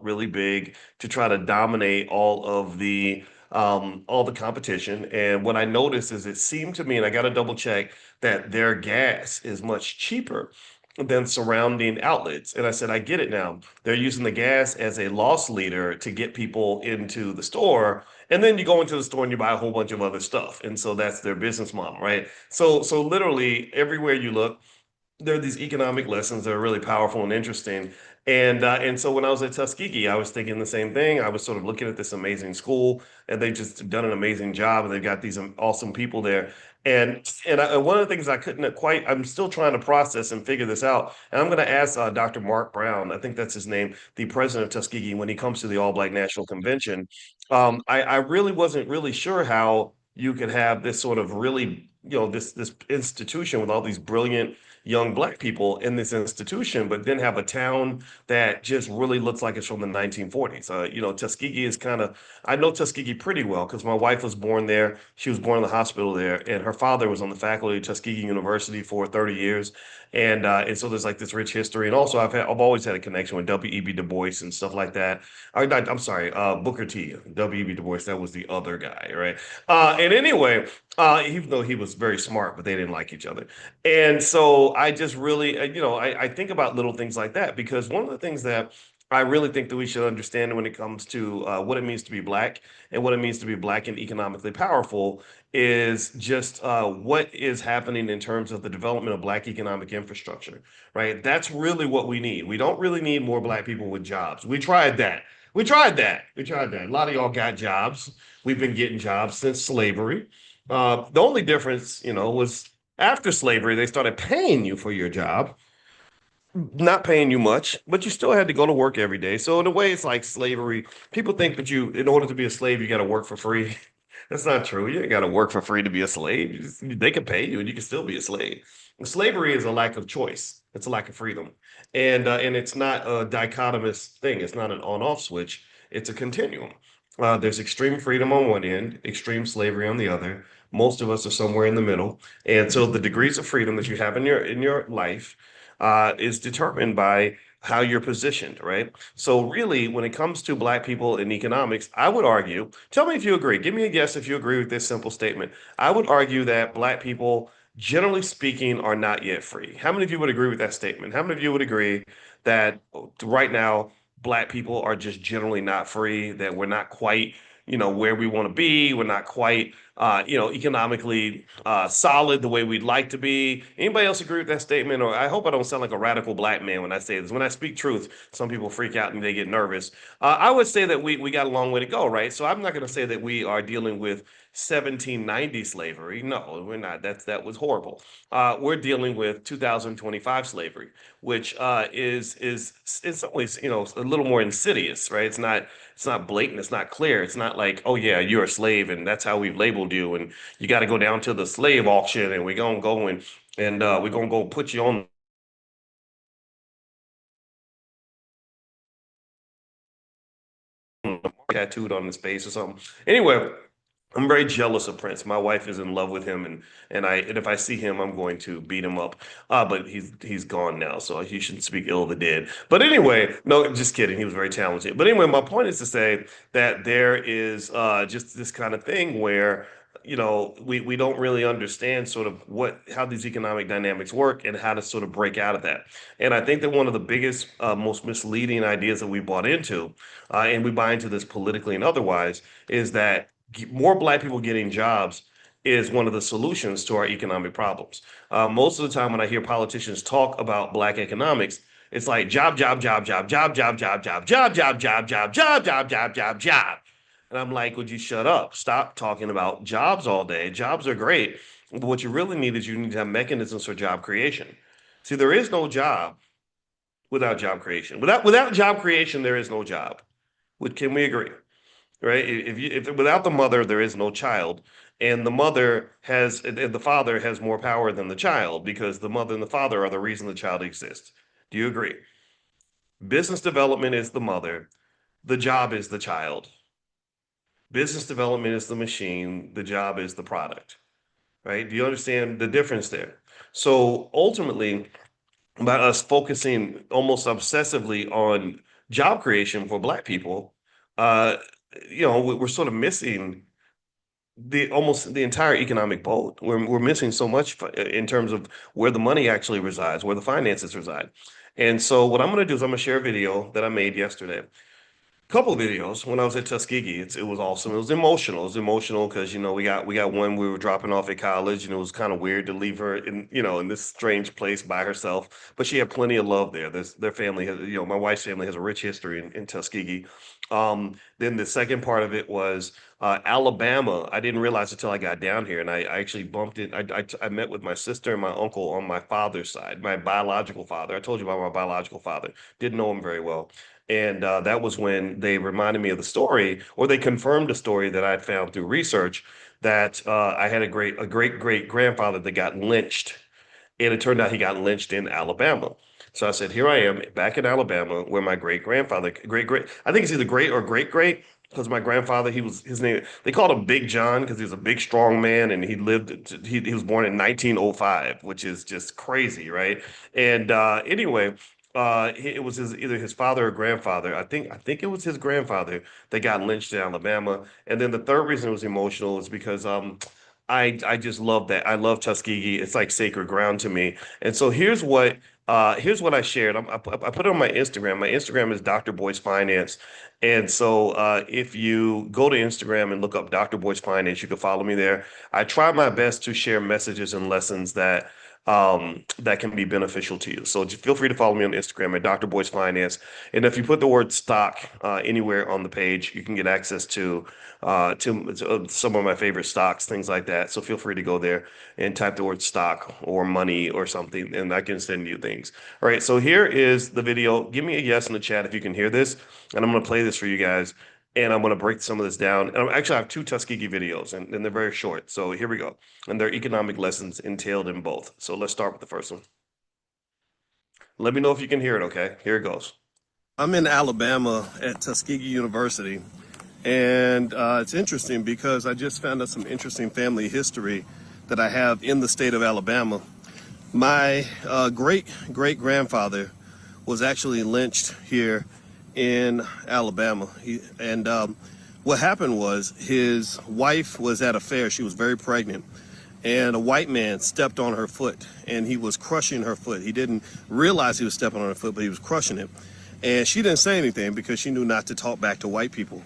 really big to try to dominate all the competition. And what I noticed is it seemed to me, and I got to double check, that their gas is much cheaper than surrounding outlets. And I said, I get it now. They're using the gas as a loss leader to get people into the store. And then you go into the store and you buy a whole bunch of other stuff. And so that's their business model, right? So literally everywhere you look, there are these economic lessons that are really powerful and interesting. And so when I was at Tuskegee, I was thinking the same thing. I was sort of looking at this amazing school, and they've just done an amazing job, and they've got these awesome people there. And one of the things I couldn't quite, I'm still trying to process and figure this out. And I'm going to ask Dr. Mark Brown, I think that's his name, the president of Tuskegee, when he comes to the All Black National Convention. I really wasn't really sure how you could have this sort of really, this institution with all these brilliant young black people in this institution, but then have a town that just really looks like it's from the 1940s. Tuskegee is I know Tuskegee pretty well because my wife was born there. She was born in the hospital there, and her father was on the faculty of Tuskegee University for 30 years. And so there's like this rich history. And also I've always had a connection with W.E.B. Du Bois and stuff like that. I'm sorry, Booker T. W.E.B. Du Bois, that was the other guy, right? And anyway, even though he was very smart, but they didn't like each other. And so I just really, I think about little things like that because one of the things that I really think that we should understand when it comes to what it means to be black and what it means to be black and economically powerful is just what is happening in terms of the development of black economic infrastructure, right? That's really what we need. We don't really need more black people with jobs. We tried that. We tried that. We tried that. A lot of y'all got jobs. We've been getting jobs since slavery. The only difference, was after slavery, they started paying you for your job, not paying you much, but you still had to go to work every day. So in a way, it's like slavery. People think that in order to be a slave, you got to work for free. That's not true. You ain't got to work for free to be a slave. They can pay you, and you can still be a slave. Slavery is a lack of choice. It's a lack of freedom, and it's not a dichotomous thing. It's not an on-off switch. It's a continuum. There's extreme freedom on one end, extreme slavery on the other. Most of us are somewhere in the middle, and so the degrees of freedom that you have in your life is determined by how you're positioned, right? So really, when it comes to black people in economics, I would argue, tell me if you agree. Give me a guess if you agree with this simple statement. I would argue that black people, generally speaking, are not yet free. How many of you would agree with that statement? How many of you would agree that right now, black people are just generally not free, that we're not quite, where we want to be. We're not quite, economically solid the way we'd like to be. Anybody else agree with that statement? Or I hope I don't sound like a radical black man when I say this. When I speak truth, some people freak out and they get nervous. I would say that we got a long way to go, right? So I'm not going to say that we are dealing with 1790 slavery. No, we're not. That was horrible. We're dealing with 2025 slavery, which is in some ways, a little more insidious, right? It's not blatant, it's not clear. It's not like, oh yeah, you're a slave and that's how we've labeled you, and you got to go down to the slave auction and we're gonna go and we're gonna go put you on tattooed on his face or something. Anyway, I'm very jealous of Prince. My wife is in love with him, and if I see him, I'm going to beat him up. But he's gone now, so he shouldn't speak ill of the dead. But anyway, no, just kidding. He was very talented. But anyway, my point is to say that there is just this kind of thing where we don't really understand sort of how these economic dynamics work and how to sort of break out of that. And I think that one of the biggest, most misleading ideas that we bought into, and we buy into this politically and otherwise, is that more black people getting jobs is one of the solutions to our economic problems. Most of the time, when I hear politicians talk about black economics, it's like job, job, job, job, job, job, job, job, job, job, job, job, job, job, job, job, job. And I'm like, would you shut up? Stop talking about jobs all day. Jobs are great. But what you really need is you need to have mechanisms for job creation. See, there is no job without job creation. Without job creation, there is no job. Can we agree? Right? If without the mother, there is no child, and the father has more power than the child because the mother and the father are the reason the child exists. Do you agree? Business development is the mother, the job is the child. Business development is the machine, the job is the product. Right? Do you understand the difference there? So ultimately, by us focusing almost obsessively on job creation for Black people, uh, we're sort of missing the almost the entire economic boat. We're missing so much in terms of where the money actually resides, where the finances reside. And so what I'm going to do is I'm going to share a video that I made yesterday, couple videos when I was at Tuskegee. It was awesome. It was emotional. It was emotional because we got one we were dropping off at college, and it was kind of weird to leave her in this strange place by herself. But she had plenty of love there. Their family has my wife's family has a rich history in Tuskegee. Then the second part of it was Alabama. I didn't realize until I got down here, and I actually bumped it. I met with my sister and my uncle on my father's side, my biological father. I told you about my biological father. Didn't know him very well. And that was when they reminded me of the story, or they confirmed a story that I had found through research that I had a great grandfather that got lynched, and it turned out he got lynched in Alabama. So I said, here I am back in Alabama, where my great grandfather, I think it's either great or great great, because my grandfather, his name, they called him Big John because he was a big, strong man, and he was born in 1905, which is just crazy, right? And anyway, it was either his father or grandfather. I think it was his grandfather that got lynched in Alabama. And then the third reason it was emotional is because I just love that. I love Tuskegee. It's like sacred ground to me. And so here's what I shared. I put it on my Instagram. My Instagram is Dr. Boyce Finance. And so if you go to Instagram and look up Dr. Boyce Finance, you can follow me there. I try my best to share messages and lessons that can be beneficial to you. So just feel free to follow me on Instagram at Dr. Boyce Finance. And if you put the word stock anywhere on the page, you can get access to some of my favorite stocks, things like that. So feel free to go there and type the word stock or money or something, and I can send you things. All right, so here is the video. Give me a yes in the chat if you can hear this, and I'm going to play this for you guys. And I'm going to break some of this down. And I have two Tuskegee videos, and they're very short. So here we go. And there are economic lessons entailed in both. So let's start with the first one. Let me know if you can hear it, okay? Here it goes. I'm in Alabama at Tuskegee University. And it's interesting because I just found out some interesting family history that I have in the state of Alabama. My great great grandfather was actually lynched here in Alabama. What happened was his wife was at a fair. She was very pregnant, and a white man stepped on her foot, and he was crushing her foot. He didn't realize he was stepping on her foot, but he was crushing it. And she didn't say anything because she knew not to talk back to white people.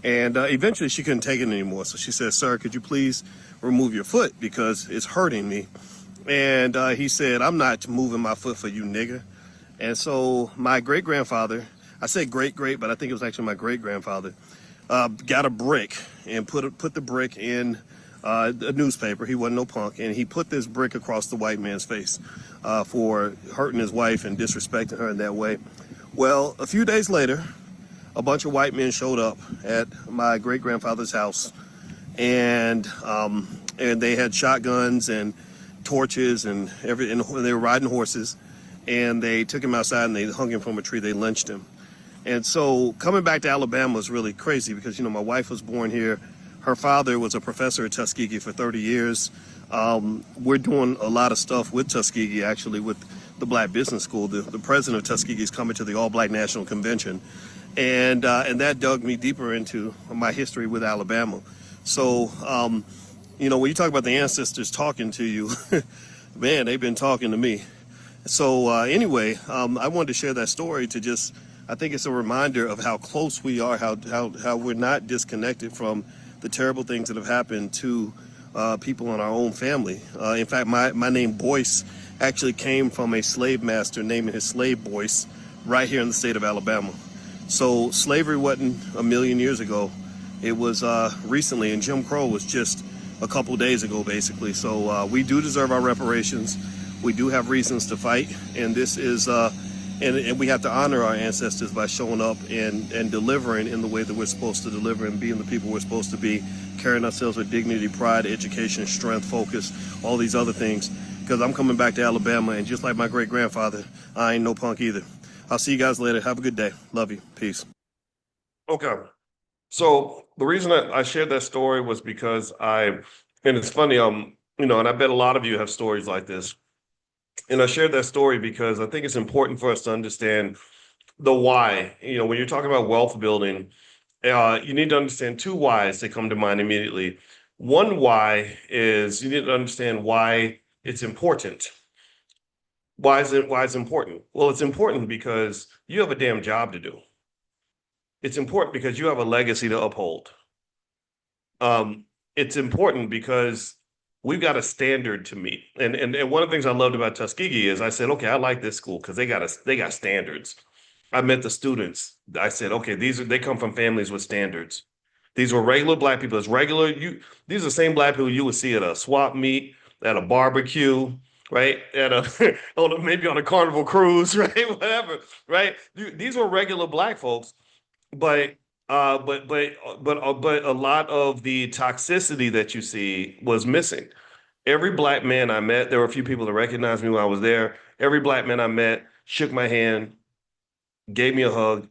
And eventually she couldn't take it anymore. So she said, "Sir, could you please remove your foot because it's hurting me?" And he said, "I'm not moving my foot for you, nigger." And so my great grandfather, I say great great, but I think it was actually my great grandfather, got a brick and put the brick in a newspaper. He wasn't no punk, and he put this brick across the white man's face for hurting his wife and disrespecting her in that way. Well, a few days later, a bunch of white men showed up at my great grandfather's house, and they had shotguns and torches and everything. And they were riding horses, and they took him outside and they hung him from a tree. They lynched him. And so coming back to Alabama was really crazy because my wife was born here. Her father was a professor at Tuskegee for 30 years. We're doing a lot of stuff with Tuskegee, actually, with the Black Business School. The president of Tuskegee is coming to the All Black National Convention. And that dug me deeper into my history with Alabama. So, when you talk about the ancestors talking to you, man, they've been talking to me. So anyway, I wanted to share that story I think it's a reminder of how close we are, how we're not disconnected from the terrible things that have happened to people in our own family. In fact, my name Boyce actually came from a slave master naming his slave Boyce right here in the state of Alabama. So slavery wasn't a million years ago. It was recently, and Jim Crow was just a couple days ago, basically. So we do deserve our reparations. We do have reasons to fight, and this is and we have to honor our ancestors by showing up and delivering in the way that we're supposed to deliver and being the people we're supposed to be, carrying ourselves with dignity, pride, education, strength, focus, all these other things. Because I'm coming back to Alabama, and just like my great grandfather, I ain't no punk either. I'll see you guys later. Have a good day. Love you. Peace. Okay. So the reason I shared that story was because and it's funny, and I bet a lot of you have stories like this. And I shared that story because I think it's important for us to understand the why. When you're talking about wealth building, you need to understand two whys that come to mind immediately. One why is you need to understand why it's important. Why is it important? Well, it's important because you have a damn job to do. It's important because you have a legacy to uphold. Um, it's important because we've got a standard to meet. And one of the things I loved about Tuskegee is I said, okay, I like this school because they got standards. I met the students. I said, okay, they come from families with standards. These were regular black people. It's regular these are the same black people you would see at a swap meet, at a barbecue, right? Maybe on a carnival cruise, right? Whatever, right? These were regular black folks, but but a lot of the toxicity that you see was missing. Every black man I met, there were a few people that recognized me when I was there. Every black man I met shook my hand, gave me a hug.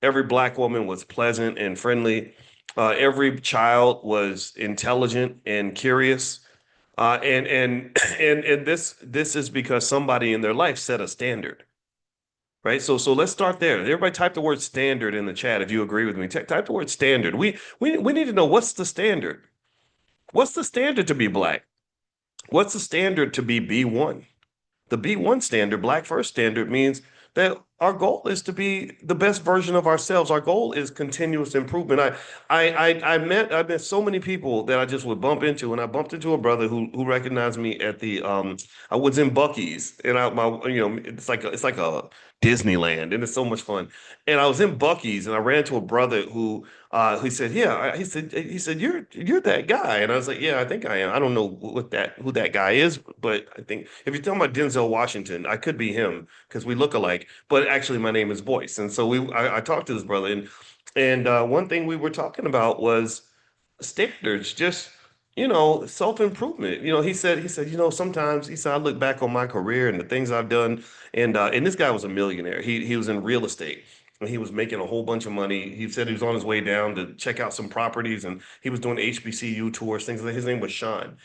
Every black woman was pleasant and friendly. Every child was intelligent and curious. And this is because somebody in their life set a standard, right? So let's start there. Everybody type the word standard in the chat if you agree with me. Type the word standard. We need to know what's the standard. What's the standard to be black? What's the standard to be B1? The B1 standard, Black First standard, means that our goal is to be the best version of ourselves. Our goal is continuous improvement. I met so many people that I just would bump into, and I bumped into a brother who recognized me at the I was in Bucky's, and it's like a Disneyland, and it's so much fun. And I was in Bucky's, and I ran to a brother who said, "Yeah," he said, "You're that guy," and I was like, "Yeah, I think I am. I don't know who that guy is, but I think if you're talking about Denzel Washington, I could be him because we look alike. But actually, my name is Boyce." And so I talked to this brother, and one thing we were talking about was standards, just self-improvement. He said, sometimes he said I look back on my career and the things I've done, and this guy was a millionaire. He was in real estate. And he was making a whole bunch of money. He said he was on his way down to check out some properties, and he was doing HBCU tours, things like that. His name was Sean,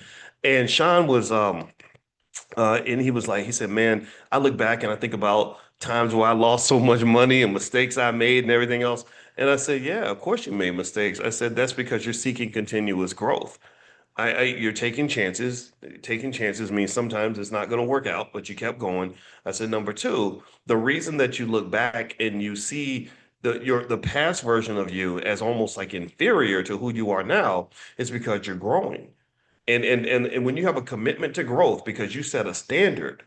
and Sean was and he was like, he said, "Man, I look back and I think about times where I lost so much money and mistakes I made and everything else." And I said, "Yeah, of course you made mistakes." I said, "That's because you're seeking continuous growth. You're taking chances. Taking chances means sometimes it's not going to work out, but you kept going." I said, "Number two, the reason that you look back and you see the past version of you as almost like inferior to who you are now is because you're growing. And when you have a commitment to growth because you set a standard,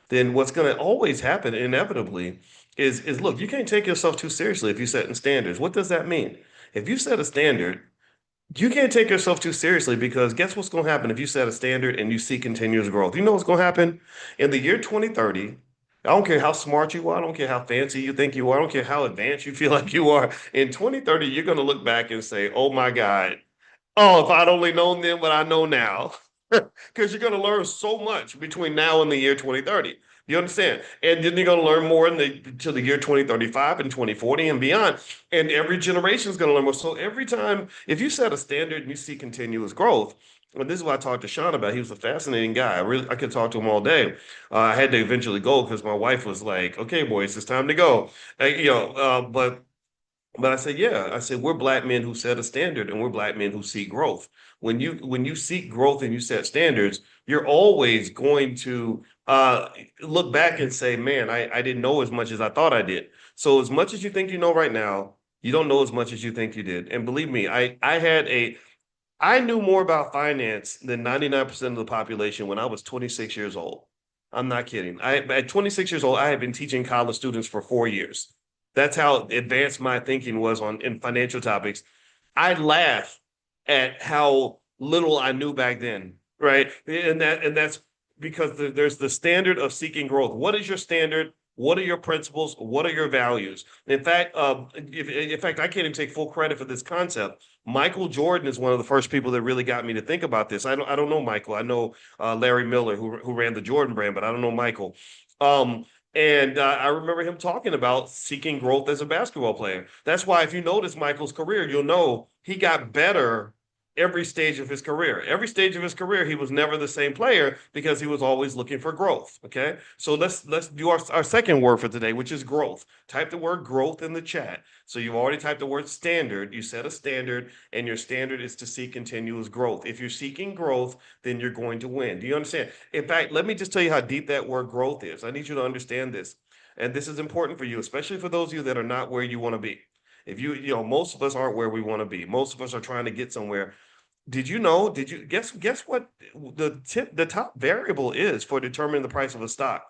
then what's going to always happen inevitably is look, you can't take yourself too seriously if you're setting standards. What does that mean? If you set a standard, you can't take yourself too seriously because guess what's going to happen if you set a standard and you see continuous growth? You know what's going to happen in the year 2030. I don't care how smart you are. I don't care how fancy you think you are. I don't care how advanced you feel like you are. In 2030, you're going to look back and say, "Oh my God, oh, if I'd only known then what I know now." Because you're going to learn so much between now and the year 2030. You understand? And then you're going to learn more to the year 2035 and 2040 and beyond. And every generation is going to learn more. So every time, if you set a standard and you see continuous growth, and this is what I talked to Sean about. He was a fascinating guy. I could talk to him all day. I had to eventually go because my wife was like, "Okay, boys, it's time to go." But I said, yeah, I said, we're black men who set a standard and we're black men who seek growth. When you seek growth and you set standards, you're always going to look back and say, man, I didn't know as much as I thought I did. So as much as you think you know right now, you don't know as much as you think you did. And believe me, I knew more about finance than 99% of the population when I was 26 years old. I'm not kidding. At 26 years old, I had been teaching college students for 4 years. That's how advanced my thinking was on in financial topics. I laugh at how little I knew back then, right? And that's because there's the standard of seeking growth. What is your standard? What are your principles? What are your values? In fact, I can't even take full credit for this concept. Michael Jordan is one of the first people that really got me to think about this. I don't know Michael. I know Larry Miller, who ran the Jordan brand, but I don't know Michael. Um, and I remember him talking about seeking growth as a basketball player. That's why, if you notice Michael's career, you'll know he got better every stage of his career. Every stage of his career, he was never the same player because he was always looking for growth. Okay. So let's do our second word for today, which is growth. Type the word growth in the chat. So you've already typed the word standard. You set a standard, and your standard is to seek continuous growth. If you're seeking growth, then you're going to win. Do you understand? In fact, let me just tell you how deep that word growth is. I need you to understand this. And this is important for you, especially for those of you that are not where you want to be. If most of us aren't where we want to be. Most of us are trying to get somewhere. Did you know? Did you guess what the top variable is for determining the price of a stock?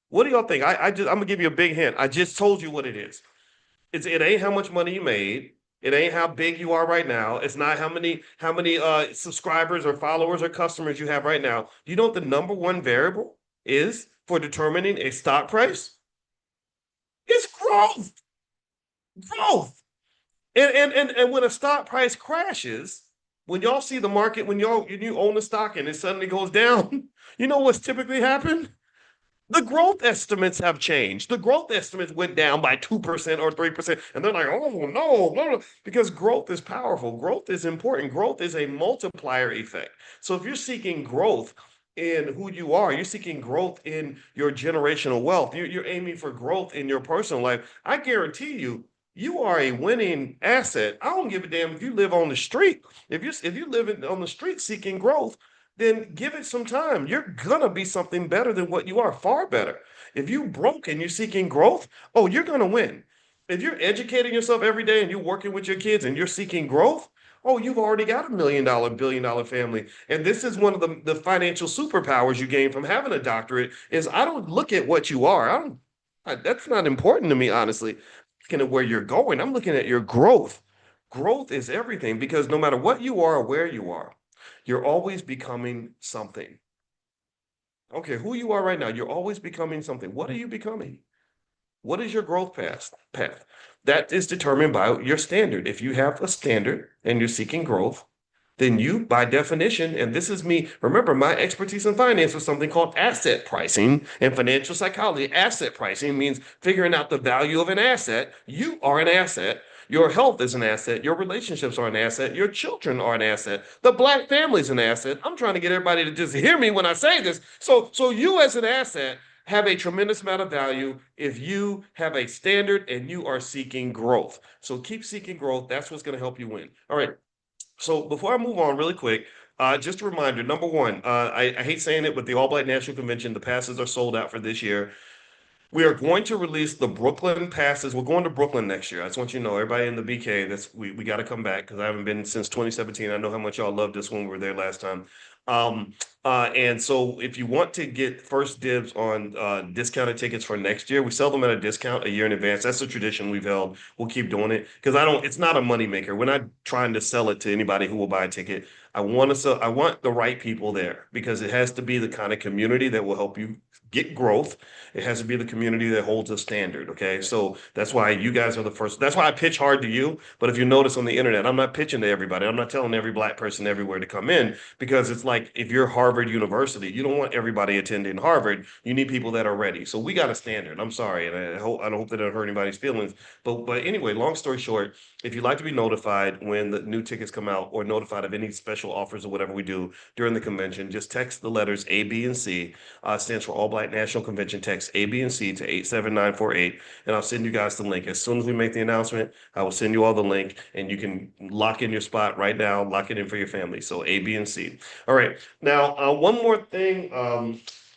What do y'all think? I'm gonna give you a big hint. I just told you what it is. It ain't how much money you made. It ain't how big you are right now. It's not how many subscribers or followers or customers you have right now. Do you know what the number one variable is for determining a stock price? It's growth. Growth. And when a stock price crashes, when y'all see the market, when you own the stock and it suddenly goes down, you know what's typically happened? The growth estimates have changed. The growth estimates went down by 2% or 3%. And they're like, oh, no, no, no, because growth is powerful. Growth is important. Growth is a multiplier effect. So if you're seeking growth in who you are, you're seeking growth in your generational wealth, you're aiming for growth in your personal life, I guarantee you, you are a winning asset. I don't give a damn if you live on the street. If you live on the street seeking growth, then give it some time. You're gonna be something better than what you are, far better. If you broke and you're seeking growth, oh, you're gonna win. If you're educating yourself every day and you're working with your kids and you're seeking growth, oh, you've already got $1 million, billion-dollar family. And this is one of the financial superpowers you gain from having a doctorate is I don't look at what you are. That's not important to me, honestly. Looking at where you're going, I'm looking at your growth. Growth is everything because no matter what you are or where you are, you're always becoming something. Okay, who you are right now, you're always becoming something. What are you becoming? What is your growth path? That is determined by your standard. If you have a standard and you're seeking growth, then you, by definition, and this is me, remember my expertise in finance was something called asset pricing and financial psychology. Asset pricing means figuring out the value of an asset. You are an asset. Your health is an asset. Your relationships are an asset. Your children are an asset. The black family is an asset. I'm trying to get everybody to just hear me when I say this. So you as an asset have a tremendous amount of value if you have a standard and you are seeking growth. So keep seeking growth. That's what's going to help you win. All right. So before I move on really quick, just a reminder, number one, I hate saying it, but the All Black National Convention, the passes are sold out for this year. We are going to release the Brooklyn passes. We're going to Brooklyn next year. I just want you to know, everybody in the BK, we got to come back because I haven't been since 2017. I know how much y'all loved this when we were there last time. Um, and so if you want to get first dibs on discounted tickets for next year, we sell them at a discount a year in advance. That's a tradition we've held. We'll keep doing it because it's not a moneymaker. We're not trying to sell it to anybody who will buy a ticket. I want the right people there because it has to be the kind of community that will help you get growth. It has to be the community that holds a standard. Okay. So that's why you guys are the first. That's why I pitch hard to you. But if you notice on the internet, I'm not pitching to everybody. I'm not telling every black person everywhere to come in because it's like if you're Harvard University, you don't want everybody attending Harvard. You need people that are ready. So we got a standard. I'm sorry. And I don't hope that it hurt anybody's feelings. But anyway, long story short, if you'd like to be notified when the new tickets come out or notified of any special offers or whatever we do during the convention, just text the letters A, B, and C. Stands for All Black National Convention. Text A, B, and C to 87948, and I'll send you guys the link. As soon as we make the announcement, I will send you all the link, and you can lock in your spot right now, lock it in for your family. So A, B, and C. All right. Now, one more thing.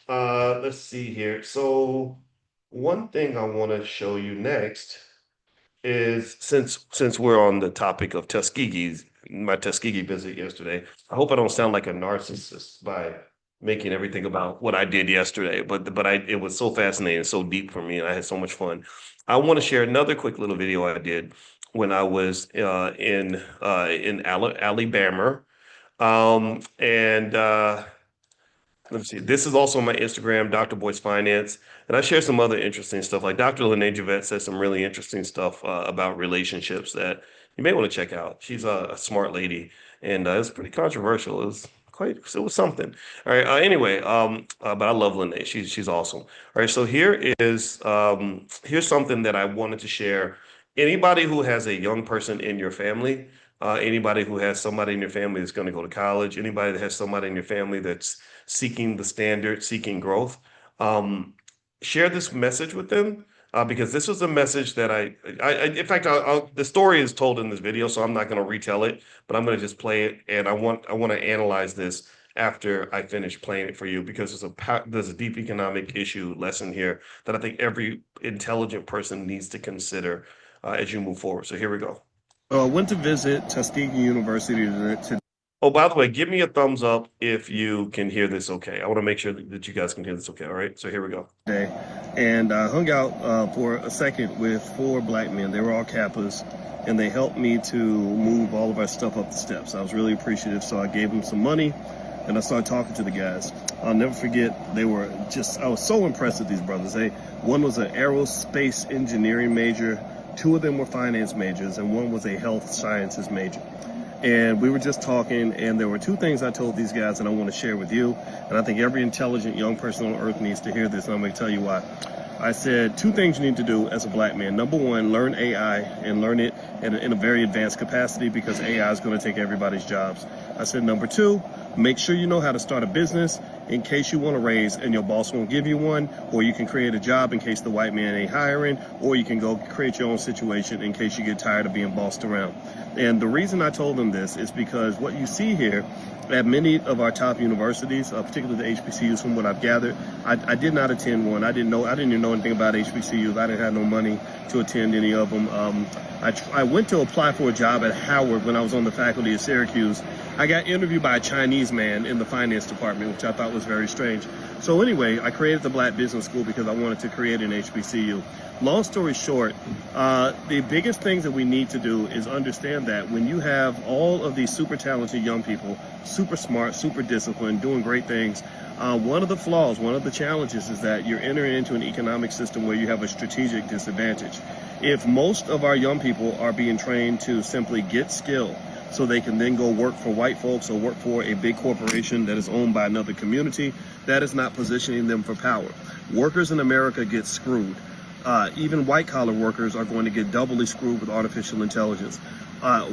Let's see here. So one thing I want to show you next is since we're on the topic of Tuskegee's, my Tuskegee visit yesterday. I hope I don't sound like a narcissist by making everything about what I did yesterday, but it was so fascinating, so deep for me, and I had so much fun. I want to share another quick little video I did when I was in Alabama, and let me see. This is also my Instagram, Dr. Boyce Finance, and I share some other interesting stuff. Like Dr. Lene Javette says some really interesting stuff about relationships that you may want to check out. She's a smart lady, and it's pretty controversial. It was something. All right. Anyway, but I love Lene. She's awesome. All right. So here's something that I wanted to share. Anybody who has a young person in your family, anybody who has somebody in your family that's going to go to college, anybody that has somebody in your family that's seeking the standard, seeking growth. Um, Share this message with them because this was a message that in fact, the story is told in this video, so I'm not going to retell it, but I'm going to just play it, and I want to analyze this after I finish playing it for you because there's a deep economic issue lesson here that I think every intelligent person needs to consider as you move forward. So here we go. I went to visit Tuskegee University Oh, by the way, give me a thumbs up if you can hear this okay. I want to make sure that you guys can hear this okay. All right. So here we go. today, and I hung out for a second with four black men. They were all Kappas, and they helped me to move all of our stuff up the steps. I was really appreciative, so I gave them some money, and I started talking to the guys. I'll never forget, I was so impressed with these brothers. One was an aerospace engineering major, two of them were finance majors, and one was a health sciences major. And we were just talking, and there were two things I told these guys that I want to share with you. And I think every intelligent young person on earth needs to hear this, and I'm going to tell you why. I said two things you need to do as a black man. Number one, learn AI and learn it in a very advanced capacity because AI is going to take everybody's jobs. I said number two, make sure you know how to start a business in case you want to raise and your boss won't give you one, or you can create a job in case the white man ain't hiring, or you can go create your own situation in case you get tired of being bossed around. And the reason I told them this is because what you see here at many of our top universities, particularly the HBCUs, from what I've gathered, I did not attend one. I didn't even know anything about HBCUs. I didn't have no money to attend any of them. I went to apply for a job at Howard when I was on the faculty at Syracuse. I got interviewed by a Chinese man in the finance department, which I thought was very strange. So anyway, I created the Black Business School because I wanted to create an HBCU. Long story short, the biggest things that we need to do is understand that when you have all of these super talented young people, super smart, super disciplined, doing great things, one of the flaws, one of the challenges is that you're entering into an economic system where you have a strategic disadvantage. If most of our young people are being trained to simply get skill so they can then go work for white folks or work for a big corporation that is owned by another community, that is not positioning them for power. Workers in America get screwed. Even white-collar workers are going to get doubly screwed with artificial intelligence.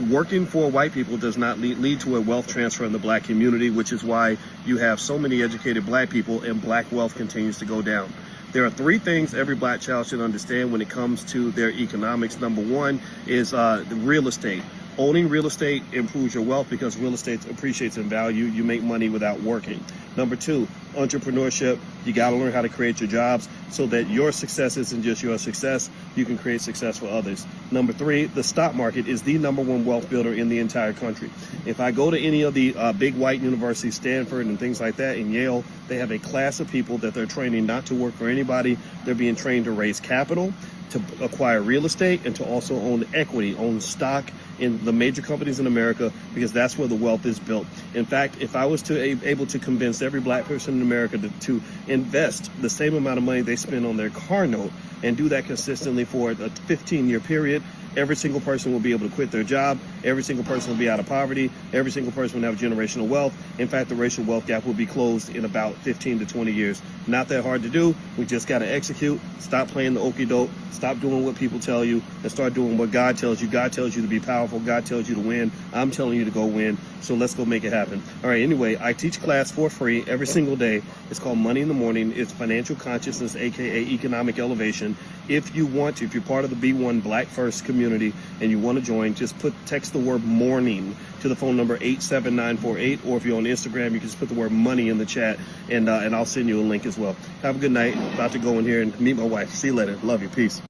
Working for white people does not lead to a wealth transfer in the black community, which is why you have so many educated black people and black wealth continues to go down. There are three things every black child should understand when it comes to their economics. Number one is the real estate. Owning real estate improves your wealth because real estate appreciates in value. You make money without working. Number two, entrepreneurship. You got to learn how to create your jobs so that your success isn't just your success. You can create success for others. Number three, the stock market is the number one wealth builder in the entire country. If I go to any of the big white universities, Stanford and things like that, and Yale, they have a class of people that they're training not to work for anybody. They're being trained to raise capital, to acquire real estate, and to also own equity, own stock in the major companies in America, because that's where the wealth is built. In fact, if I was able to convince every black person in America to invest the same amount of money they spend on their car note and do that consistently for a 15-year period, every single person will be able to quit their job. Every single person will be out of poverty. Every single person will have generational wealth. In fact, the racial wealth gap will be closed in about 15 to 20 years. Not that hard to do. We just got to execute. Stop playing the okie doke. Stop doing what people tell you and start doing what God tells you. God tells you to be powerful. God tells you to win. I'm telling you to go win. So let's go make it happen. All right. Anyway, I teach class for free every single day. It's called Money in the Morning. It's financial consciousness, aka economic elevation. If you want to, if you're part of the B1 Black First community and you want to join, just text the word morning to the phone number 87948, or if you're on Instagram, you can just put the word money in the chat, and I'll send you a link as well. Have a good night. About to go in here and meet my wife. See you later. Love you. Peace.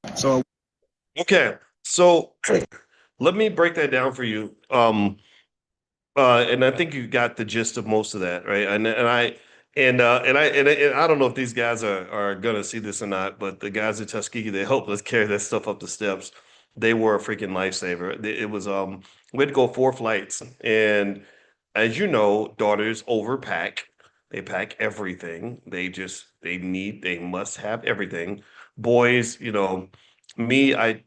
Okay, so let me break that down for you. And I think you got the gist of most of that, right? And I don't know if these guys are gonna see this or not, but the guys at Tuskegee, they helped us carry that stuff up the steps. They were a freaking lifesaver. It was we had to go 4 flights, and as you know, daughters overpack. They pack everything. They must have everything. Boys, you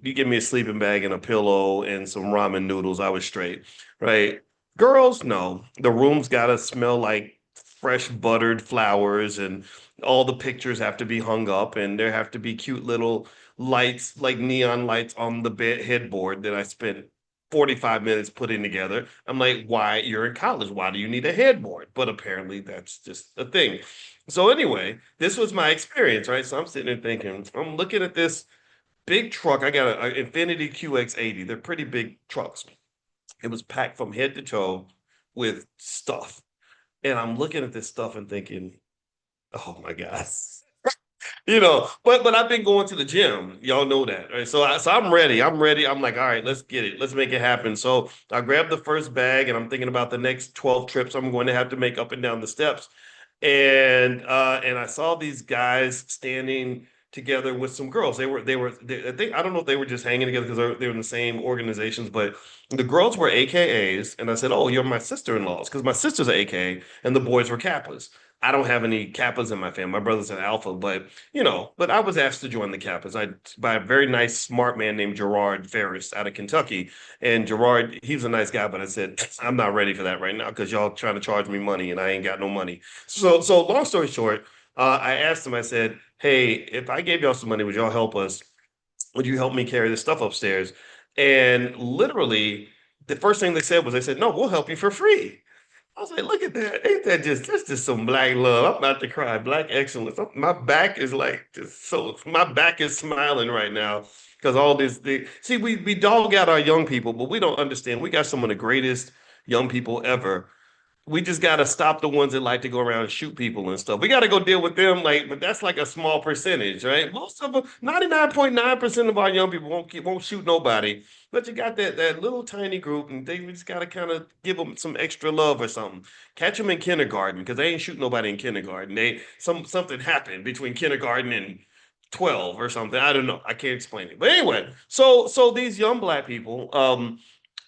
give me a sleeping bag and a pillow and some ramen noodles, I was straight, right? Girls, no. The room's gotta smell like fresh buttered flowers, and all the pictures have to be hung up, and there have to be cute little lights, like neon lights on the bed headboard that I spent 45 minutes putting together. I'm like, why? You're in college. Why do you need a headboard? But apparently that's just a thing. So anyway, this was my experience, right? So I'm sitting there thinking, I'm looking at this big truck. I got an Infinity QX80. They're pretty big trucks. It was packed from head to toe with stuff. And I'm looking at this stuff and thinking, oh my God. But I've been going to the gym. Y'all know that, right? So I'm ready. I'm ready. I'm like, all right, let's get it. Let's make it happen. So I grabbed the first bag and I'm thinking about the next 12 trips I'm going to have to make up and down the steps. And I saw these guys standing together with some girls. I think I don't know if they were just hanging together because they were in the same organizations, but the girls were AKAs, and I said, "Oh, you're my sister-in-laws," because my sister's an AKA and the boys were Kappas. I don't have any Kappas in my family. My brother's an Alpha, but I was asked to join the Kappas by a very nice, smart man named Gerard Ferris out of Kentucky. And Gerard, he's a nice guy, but I said, I'm not ready for that right now because y'all trying to charge me money and I ain't got no money. So long story short, I asked him, I said, hey, if I gave y'all some money, would y'all help us? Would you help me carry this stuff upstairs? And literally, the first thing they said was, they said, no, we'll help you for free. I was like, look at that. Ain't that's just some black love. I'm about to cry. Black excellence. My back is like just so, my back is smiling right now because see, we dog out our young people, but we don't understand. We got some of the greatest young people ever. We just got to stop the ones that like to go around and shoot people and stuff. We got to go deal with them, but that's like a small percentage, right? Most of them, 99.9% of our young people won't shoot nobody. But you got that little tiny group, and they just got to kind of give them some extra love or something. Catch them in kindergarten because they ain't shoot nobody in kindergarten. Something happened between kindergarten and 12 or something. I don't know. I can't explain it. But anyway, so these young black people,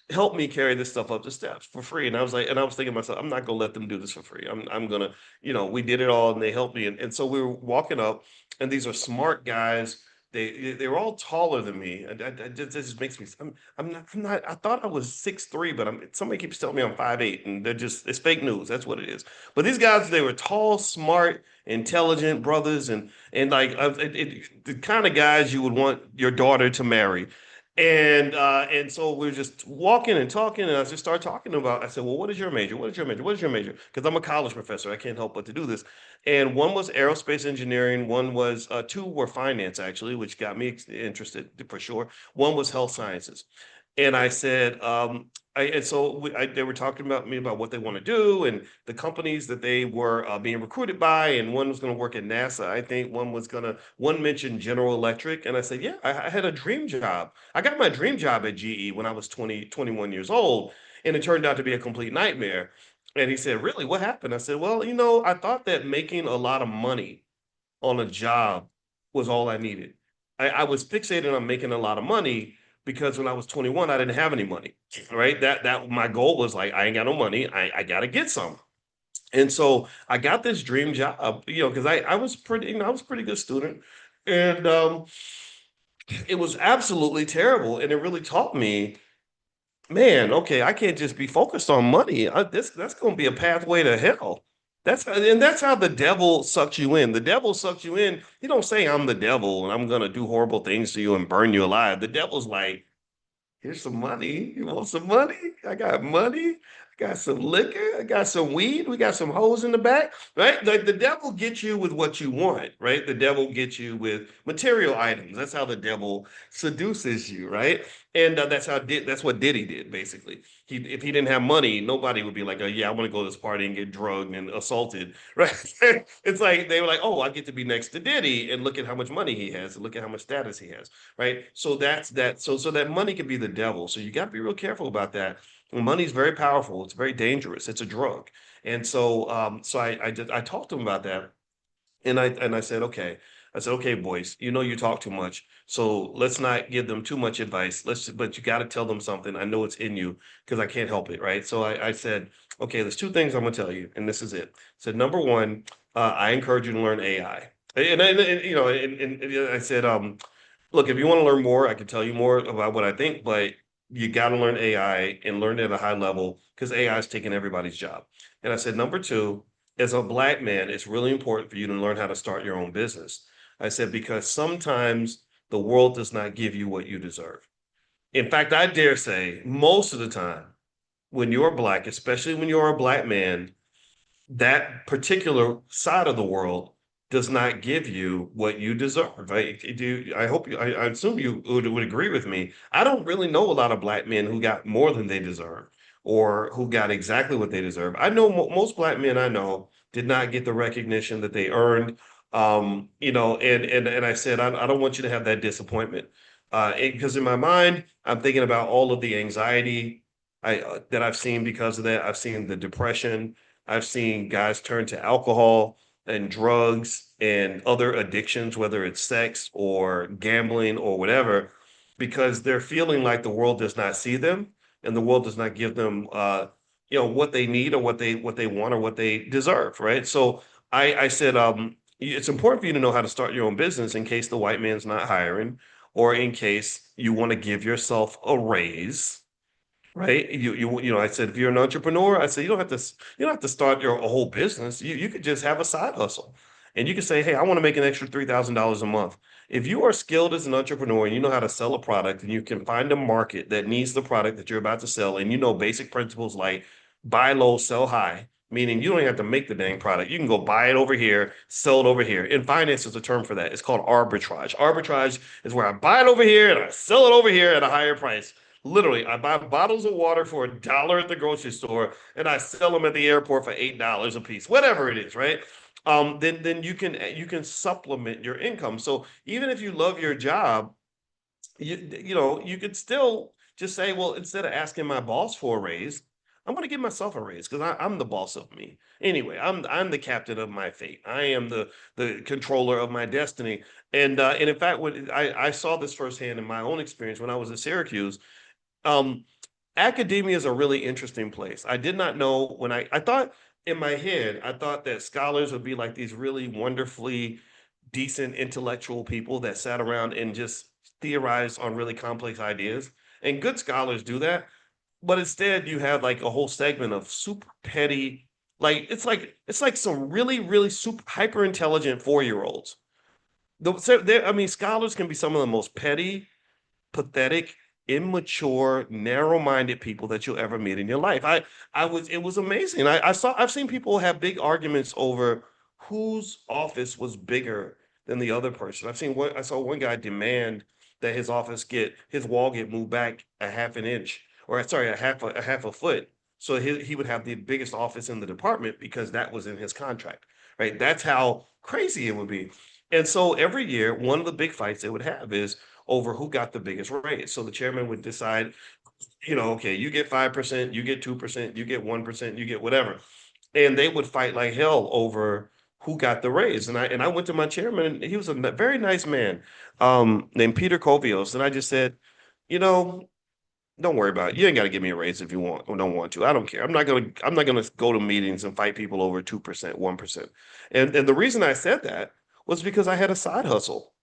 help me carry this stuff up the steps for free. And I was thinking to myself, I'm not gonna let them do this for free. I'm gonna, we did it all and they helped me. And so we were walking up, and these are smart guys. They were all taller than me. And this just makes me, I'm not, I thought I was 6'3", but somebody keeps telling me I'm 5'8", and it's fake news. That's what it is. But these guys, they were tall, smart, intelligent brothers, and like the kind of guys you would want your daughter to marry. And so we're just walking and talking, and I just started talking about. I said, "Well, what is your major? What is your major? What is your major?" Because I'm a college professor, I can't help but to do this. And one was aerospace engineering. One was two were finance actually, which got me interested for sure. One was health sciences. And I said, and so they were talking about me about what they want to do and the companies that they were being recruited by. And one was going to work at NASA. I think one mentioned General Electric. And I said, yeah, I had a dream job. I got my dream job at GE when I was 21 years old. And it turned out to be a complete nightmare. And he said, really, what happened? I said, well, I thought that making a lot of money on a job was all I needed. I was fixated on making a lot of money because when I was 21, I didn't have any money, right? That my goal was like, I ain't got no money. I got to get some. And so I got this dream job, because I was pretty, I was a pretty good student. And it was absolutely terrible. And it really taught me, man, okay, I can't just be focused on money. That's going to be a pathway to hell. That's how the devil sucks you in. The devil sucks you in. He don't say I'm the devil and I'm gonna do horrible things to you and burn you alive. The devil's like, here's some money. You want some money? I got money. I got some liquor. I got some weed. We got some hoes in the back, right? Like the devil gets you with what you want, right? The devil gets you with material items. That's how the devil seduces you, right? And that's what Diddy did basically. If he didn't have money, nobody would be like, oh, yeah, I want to go to this party and get drugged and assaulted, right? It's like they were like, oh, I get to be next to Diddy and look at how much money he has and look at how much status he has, right? So that's that. So that money can be the devil. So you got to be real careful about that. Money is very powerful. It's very dangerous. It's a drug. And so I talked to him about that, and I said, okay. I said, okay, boys, you talk too much. So let's not give them too much advice. But you got to tell them something. I know it's in you because I can't help it, right? So I said, okay, there's two things I'm gonna tell you, and this is it. I said, number one, I encourage you to learn AI. And I said, look, if you want to learn more, I can tell you more about what I think, but you got to learn AI and learn it at a high level because AI is taking everybody's job. And I said, number two, as a black man, it's really important for you to learn how to start your own business. I said, because sometimes the world does not give you what you deserve. In fact, I dare say most of the time when you're black, especially when you're a black man, that particular side of the world does not give you what you deserve. I hope I assume you would agree with me. I don't really know a lot of black men who got more than they deserve or who got exactly what they deserve. I know most black men I know did not get the recognition that they earned. And I said, I don't want you to have that disappointment. Because in my mind, I'm thinking about all of the anxiety that I've seen because of that. I've seen the depression. I've seen guys turn to alcohol and drugs and other addictions, whether it's sex or gambling or whatever, because they're feeling like the world does not see them and the world does not give them what they need or what they want or what they deserve, right? So I said it's important for you to know how to start your own business in case the white man's not hiring or in case you want to give yourself a raise, right? I said if you're an entrepreneur, I said you don't have to start your a whole business. You could just have a side hustle, and you could say, hey, I want to make an extra $3,000 a month. If you are skilled as an entrepreneur and you know how to sell a product and you can find a market that needs the product that you're about to sell, and you know basic principles like buy low, sell high. Meaning you don't even have to make the dang product. You can go buy it over here, sell it over here. In finance, is a term for that. It's called arbitrage. Arbitrage is where I buy it over here and I sell it over here at a higher price. Literally, I buy bottles of water for $1 at the grocery store and I sell them at the airport for $8 a piece, whatever it is, right? Then you can supplement your income. So even if you love your job, you could still just say, well, instead of asking my boss for a raise, I'm going to give myself a raise because I'm the boss of me. Anyway, I'm the captain of my fate. I am the controller of my destiny. And in fact, when I saw this firsthand in my own experience when I was at Syracuse. um, Academia is a really interesting place. I did not know when I thought in my head, I thought that scholars would be like these really wonderfully decent intellectual people that sat around and just theorized on really complex ideas. And good scholars do that. But instead, you have like a whole segment of super petty, like it's like some really, really super hyper intelligent 4 year olds. I mean, scholars can be some of the most petty, pathetic, immature, narrow-minded people that you'll ever meet in your life. It was amazing. I've seen people have big arguments over whose office was bigger than the other person. I saw one guy demand that his wall get moved back a half an inch, or sorry, a half a foot. So he would have the biggest office in the department because that was in his contract, right? That's how crazy it would be. And so every year, one of the big fights they would have is over who got the biggest raise. So the chairman would decide, okay, you get 5%, you get 2%, you get 1%, you get whatever. And they would fight like hell over who got the raise. And I went to my chairman, and he was a very nice man, named Peter Kovios. And I just said, you know, don't worry about it. You ain't got to give me a raise if you want or don't want to. I don't care. I'm not gonna go to meetings and fight people over 2%, 1%. And the reason I said that was because I had a side hustle.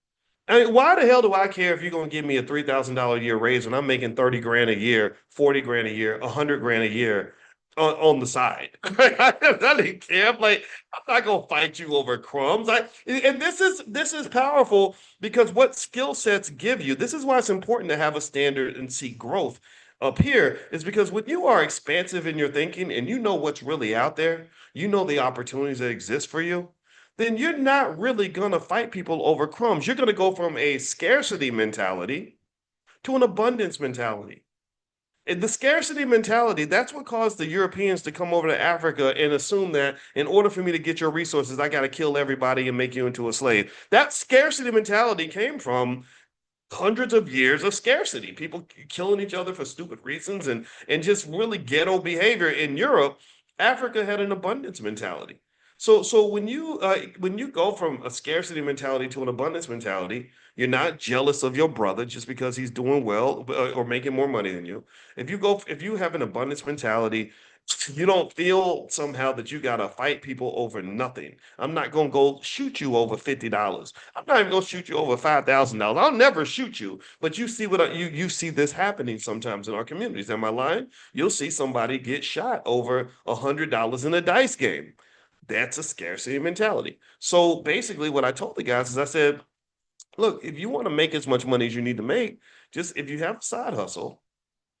I mean, why the hell do I care if you're gonna give me a $3,000 a year raise when I'm making 30 grand a year, 40 grand a year, 100 grand a year on the side? I didn't care. I'm like, I'm not gonna fight you over crumbs. And this is powerful because what skill sets give you. This is why it's important to have a standard and see growth up here. Is because when you are expansive in your thinking and you know what's really out there, you know the opportunities that exist for you, then you're not really going to fight people over crumbs. You're going to go from a scarcity mentality to an abundance mentality. And the scarcity mentality, that's what caused the Europeans to come over to Africa and assume that in order for me to get your resources, I got to kill everybody and make you into a slave. That scarcity mentality came from hundreds of years of scarcity, people killing each other for stupid reasons and just really ghetto behavior in Europe. Africa had an abundance mentality. So when you go from a scarcity mentality to an abundance mentality, you're not jealous of your brother just because he's doing well or making more money than you. If you have an abundance mentality, you don't feel somehow that you gotta fight people over nothing. I'm not gonna go shoot you over $50. I'm not even gonna shoot you over $5,000. I'll never shoot you. But you see you see this happening sometimes in our communities. Am I lying? You'll see somebody get shot over $100 in a dice game. That's a scarcity mentality. So basically, what I told the guys is I said, look, if you want to make as much money as you need to make, just if you have a side hustle,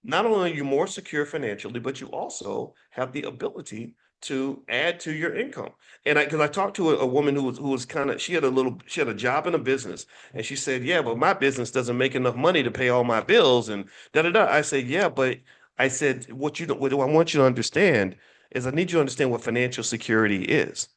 not only are you more secure financially, but you also have the ability to add to your income. And I, because I talked to a woman who was kind of, she had a job in a business, and she said, "Yeah, but my business doesn't make enough money to pay all my bills." And da da da. I said, "Yeah, but," I said, what I want you to understand is I need you to understand what financial security is.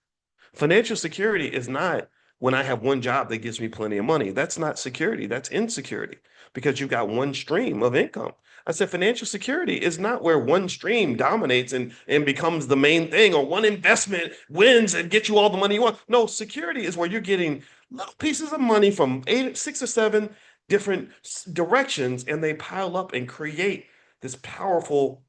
Financial security is not when I have one job that gives me plenty of money. That's not security. That's insecurity because you've got one stream of income. I said financial security is not where one stream dominates and becomes the main thing, or one investment wins and gets you all the money you want. No, security is where you're getting little pieces of money from eight, six or seven different directions, and they pile up and create this powerful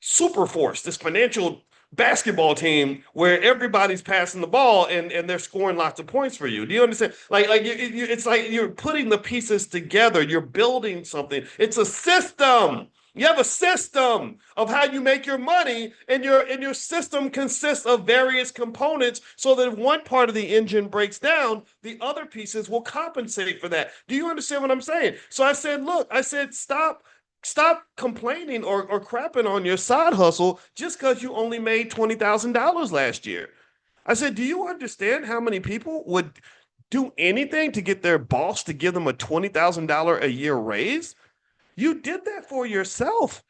super force, this financial basketball team where everybody's passing the ball and they're scoring lots of points for you. Do you understand? It's like you're putting the pieces together. You're building something. It's a system. You have a system of how you make your money, and your system consists of various components so that if one part of the engine breaks down, the other pieces will compensate for that. Do you understand what I'm saying? So I said, look, I said, stop complaining or crapping on your side hustle just because you only made $20,000 last year. I said, do you understand how many people would do anything to get their boss to give them a $20,000 a year raise? You did that for yourself.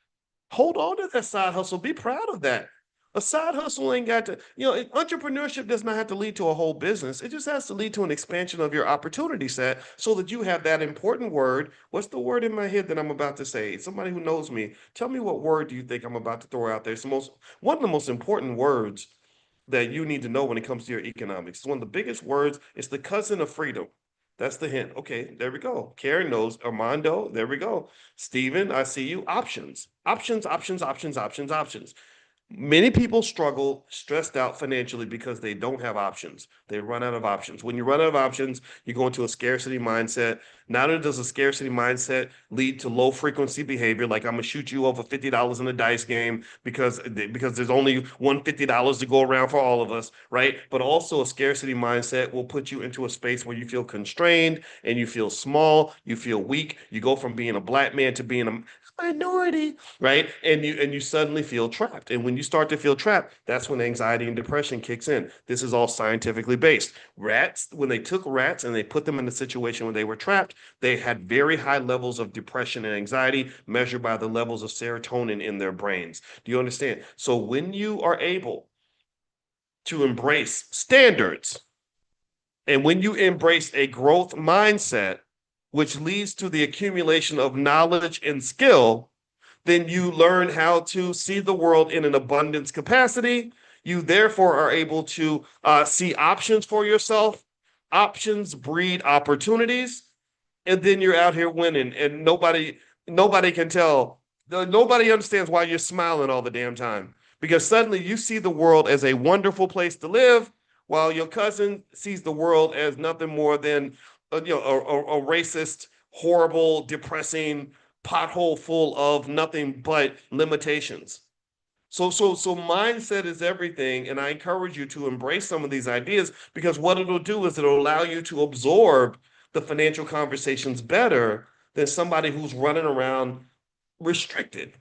Hold on to that side hustle. Be proud of that. A side hustle ain't got to, entrepreneurship does not have to lead to a whole business. It just has to lead to an expansion of your opportunity set so that you have that important word. What's the word in my head that I'm about to say? Somebody who knows me, tell me what word do you think I'm about to throw out there? It's one of the most important words that you need to know when it comes to your economics. It's one of the biggest words. It's the cousin of freedom. That's the hint. Okay, there we go. Karen knows. Armando, there we go. Stephen, I see you. Options, options, options, options, options, options. Many people struggle, stressed out financially because they don't have options. They run out of options. When you run out of options, you go into a scarcity mindset. Not only does a scarcity mindset lead to low frequency behavior, like I'm gonna shoot you over $50 in a dice game because there's only $150 to go around for all of us, right? But also a scarcity mindset will put you into a space where you feel constrained and you feel small, you feel weak. You go from being a black man to being a minority, right? And you suddenly feel trapped. And when you start to feel trapped, that's when anxiety and depression kicks in. This is all scientifically based. Rats, when they took rats and they put them in a situation where they were trapped, they had very high levels of depression and anxiety measured by the levels of serotonin in their brains. Do you understand? So when you are able to embrace standards, and when you embrace a growth mindset, which leads to the accumulation of knowledge and skill, then you learn how to see the world in an abundance capacity. You therefore are able to see options for yourself. Options breed opportunities, and then you're out here winning, and nobody can tell. Nobody understands why you're smiling all the damn time because suddenly you see the world as a wonderful place to live, while your cousin sees the world as nothing more than a racist, horrible, depressing pothole full of nothing but limitations. So mindset is everything, and I encourage you to embrace some of these ideas because what it'll do is it'll allow you to absorb the financial conversations better than somebody who's running around restricted.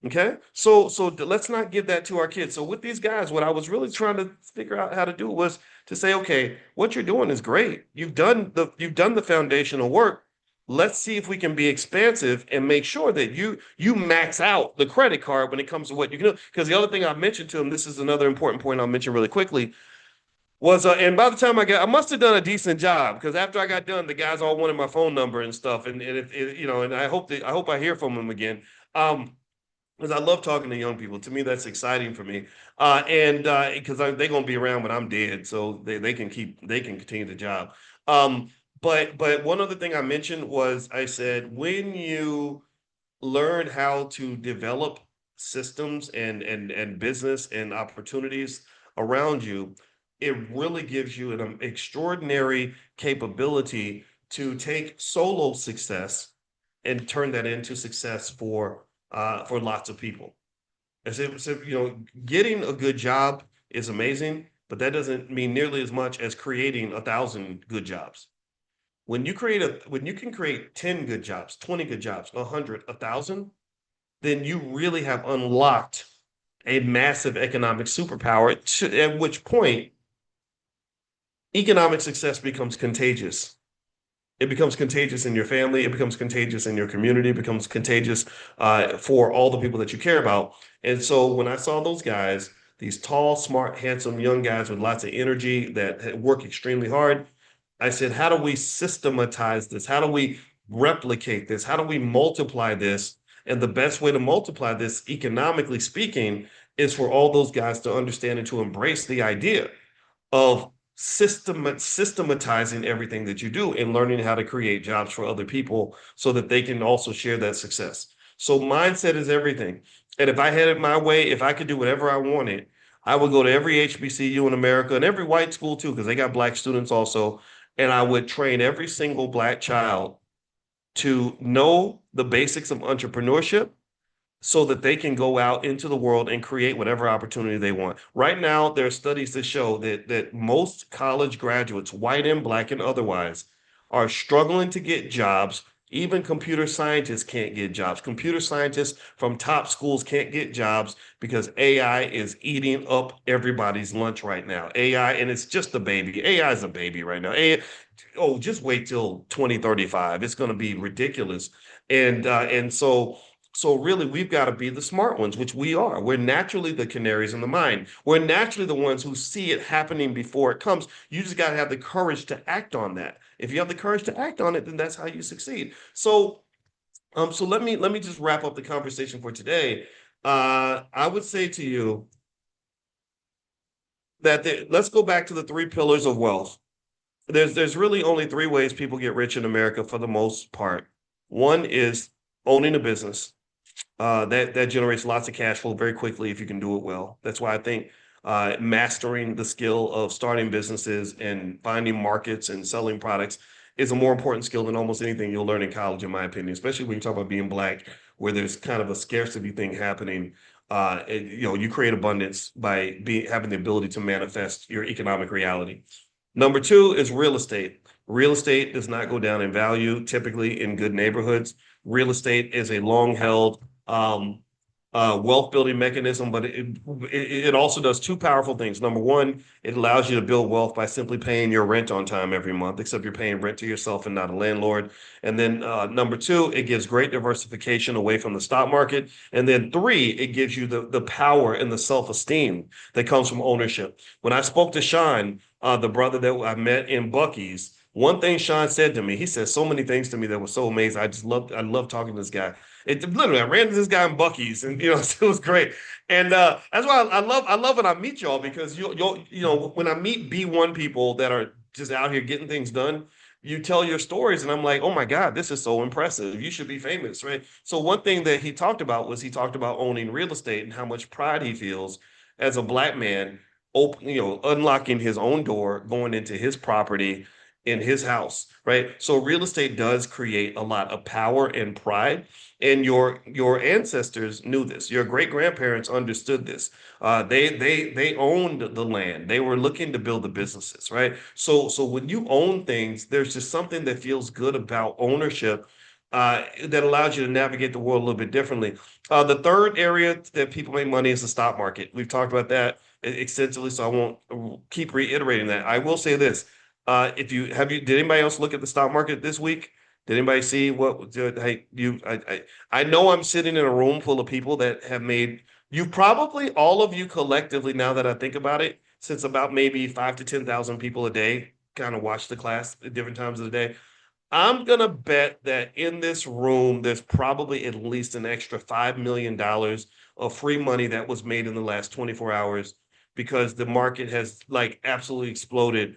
Okay, so let's not give that to our kids. So with these guys, what I was really trying to figure out how to do was to say, okay, what you're doing is great. You've done the foundational work. Let's see if we can be expansive and make sure that you max out the credit card when it comes to what you can do. Because the other thing I mentioned to him, this is another important point I'll mention really quickly, was and by the time I must have done a decent job because after I got done, the guys all wanted my phone number and stuff, and and I hope I hear from them again. Because I love talking to young people. To me, that's exciting for me. And because they're gonna be around when I'm dead, so they can continue the job. Um, but one other thing I mentioned was I said when you learn how to develop systems and business and opportunities around you, it really gives you an extraordinary capability to take solo success and turn that into success for lots of people. Getting a good job is amazing, but that doesn't mean nearly as much as creating 1,000 good jobs. when you can create 10 good jobs, 20 good jobs, 100, 1,000, then you really have unlocked a massive economic superpower, at which point economic success becomes contagious. It becomes contagious in your family. It becomes contagious in your community. It becomes contagious for all the people that you care about. And so when I saw those guys, these tall, smart, handsome young guys with lots of energy that work extremely hard, I said, how do we systematize this? How do we replicate this? How do we multiply this? And the best way to multiply this, economically speaking, is for all those guys to understand and to embrace the idea of systematizing everything that you do and learning how to create jobs for other people so that they can also share that success. So mindset is everything. And if I had it my way, if I could do whatever I wanted, I would go to every HBCU in America and every white school too, because they got black students also. And I would train every single black child to know the basics of entrepreneurship so that they can go out into the world and create whatever opportunity they want. Right now, there are studies that show that most college graduates, white and black and otherwise, are struggling to get jobs. Even computer scientists can't get jobs. Computer scientists from top schools can't get jobs because AI is eating up everybody's lunch right now. AI, and it's just a baby. AI is a baby right now. AI, oh, just wait till 2035. It's going to be ridiculous. And so really, we've got to be the smart ones, which we are. We're naturally the canaries in the mine. We're naturally the ones who see it happening before it comes. You just got to have the courage to act on that. If you have the courage to act on it, then that's how you succeed. So let me just wrap up the conversation for today. I would say to you that let's go back to the three pillars of wealth. There's really only three ways people get rich in America for the most part. One is owning a business. That generates lots of cash flow very quickly if you can do it well. That's why I think mastering the skill of starting businesses and finding markets and selling products is a more important skill than almost anything you'll learn in college, in my opinion, especially when you talk about being black, where there's kind of a scarcity thing happening. You create abundance by having the ability to manifest your economic reality. Number two is real estate. Real estate does not go down in value, typically in good neighborhoods. Real estate is a long held wealth building mechanism, but it also does two powerful things. Number one, it allows you to build wealth by simply paying your rent on time every month, except you're paying rent to yourself and not a landlord. And then number two, it gives great diversification away from the stock market. And then three, it gives you the power and the self-esteem that comes from ownership. When I spoke to Sean, the brother that I met in Bucky's, one thing Sean said to me, he said so many things to me that was so amazing. I love talking to this guy. It literally, I ran to this guy in Bucky's, and it was great. And that's why I love when I meet y'all, because when I meet B1 people that are just out here getting things done, you tell your stories, and I'm like, oh my God, this is so impressive. You should be famous, right? So one thing that he talked about owning real estate and how much pride he feels as a black man, unlocking his own door, going into his property in his house, right? So real estate does create a lot of power and pride, and your ancestors knew this. Your great grandparents understood this. They owned the land. They were looking to build the businesses, right? So when you own things, there's just something that feels good about ownership. That allows you to navigate the world a little bit differently. The third area that people make money is the stock market. We've talked about that extensively, so I won't keep reiterating that. I will say this: if you have you did anybody else look at the stock market this week? Did anybody see what hey you I know I'm sitting in a room full of people that have made you probably all of you collectively, now that I think about it, since about maybe 5 to 10,000 people a day kind of watch the class at different times of the day. I'm gonna bet that in this room, there's probably at least an extra $5 million of free money that was made in the last 24 hours because the market has like absolutely exploded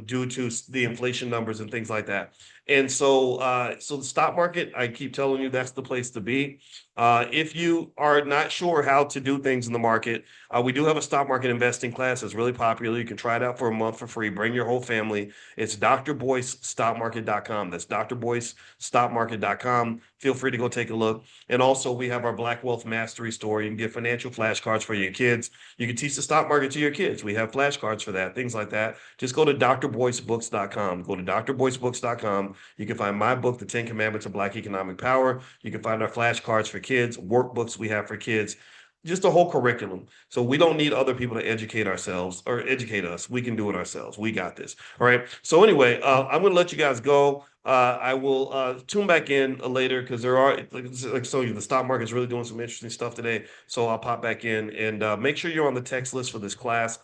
due to the inflation numbers and things like that. And so the stock market, I keep telling you, that's the place to be. If you are not sure how to do things in the market, we do have a stock market investing class that's really popular. You can try it out for a month for free. Bring your whole family. It's drboycestockmarket.com. That's drboycestockmarket.com. Feel free to go take a look. And also, we have our Black Wealth Mastery store. You can get financial flashcards for your kids. You can teach the stock market to your kids. We have flashcards for that, things like that. Just go to drboycebooks.com. Go to drboycebooks.com. You can find my book, The 10 Commandments of Black Economic Power. You can find our flashcards for kids, workbooks we have for kids, just a whole curriculum. So we don't need other people to educate ourselves or educate us. We can do it ourselves. We got this. All right. So anyway, I'm going to let you guys go. I will tune back in later because there are, like so the stock market is really doing some interesting stuff today. So I'll pop back in and make sure you're on the text list for this class.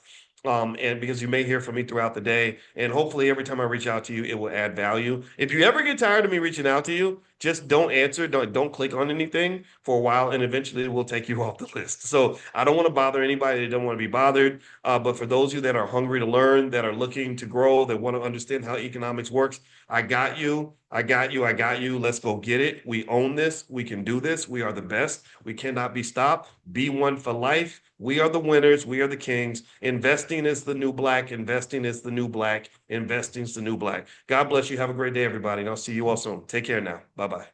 And because you may hear from me throughout the day, and hopefully every time I reach out to you, it will add value. If you ever get tired of me reaching out to you, just don't answer, don't click on anything for a while, and eventually it will take you off the list. So I don't want to bother anybody that don't want to be bothered. But for those of you that are hungry to learn, that are looking to grow, that want to understand how economics works, I got you. I got you. I got you. Let's go get it. We own this. We can do this. We are the best. We cannot be stopped. Be one for life. We are the winners. We are the kings. Investing is the new black. Investing is the new black. Investing is the new black. God bless you. Have a great day, everybody. And I'll see you all soon. Take care now. Bye bye.